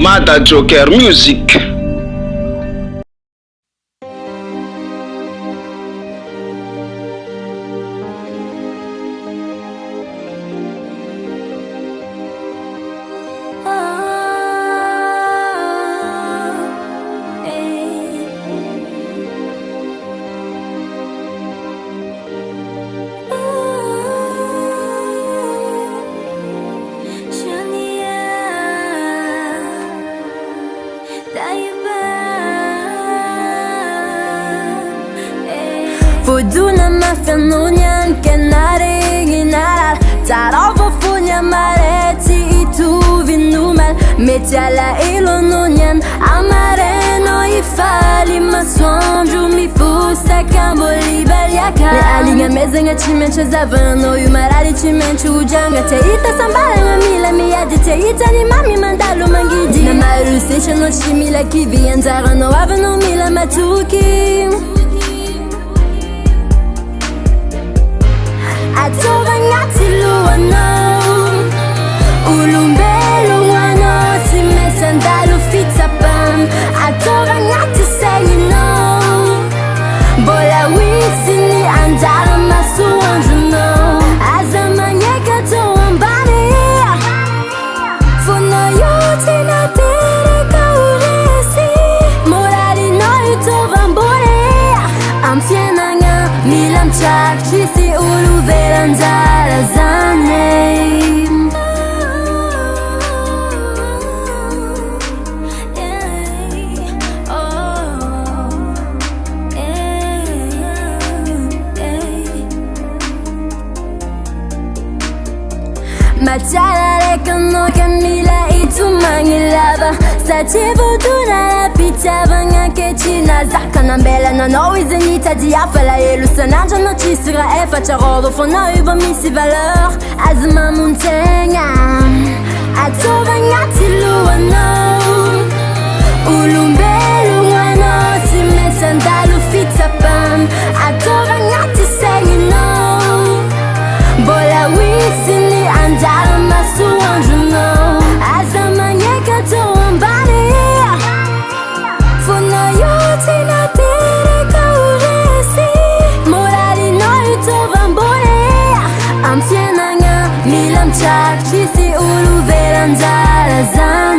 Mada Joker Music. Fuduna mafanunyan kenari ginaral Tarovo funya mareti itu vinumal Metiala ilonunyan amareno ifali maswanju mifusa kamboli baliaka Le alinga mezenga chimencho zavano yumarali chimencho ujanga Teita sambala ngamila miyadi teita ni mami mandalo mangidi Na maru sesha no shimila kivi Anzara no avano mila matuki Atora ngati luano Ulumbelo wano Time sandalo fitapam Atora ngati sayino Bola wisini andala masu anjuno Azamanyeka toambani Fono yote na tere kauresi Morali no yutovambore Amfiena nga milam chak chisi ulu veranzara zane Machala lekano kamila itu mangilaba Sativu tunala pita vanga kechina Zaka na mbela na no izenita diafala Elu sananja no chisira efa charodo Fona uba misi valeur Azma muntenga Atova ngati luano Ulumbelu wano Time sandalu fitapam Atova ngati sayino Bola wisini andala masu anjuno Azamanyeka toambani Fono yote na tere kauresi Morali no yutovambore Amfiena nga milam chak chisi ulu veranzara zan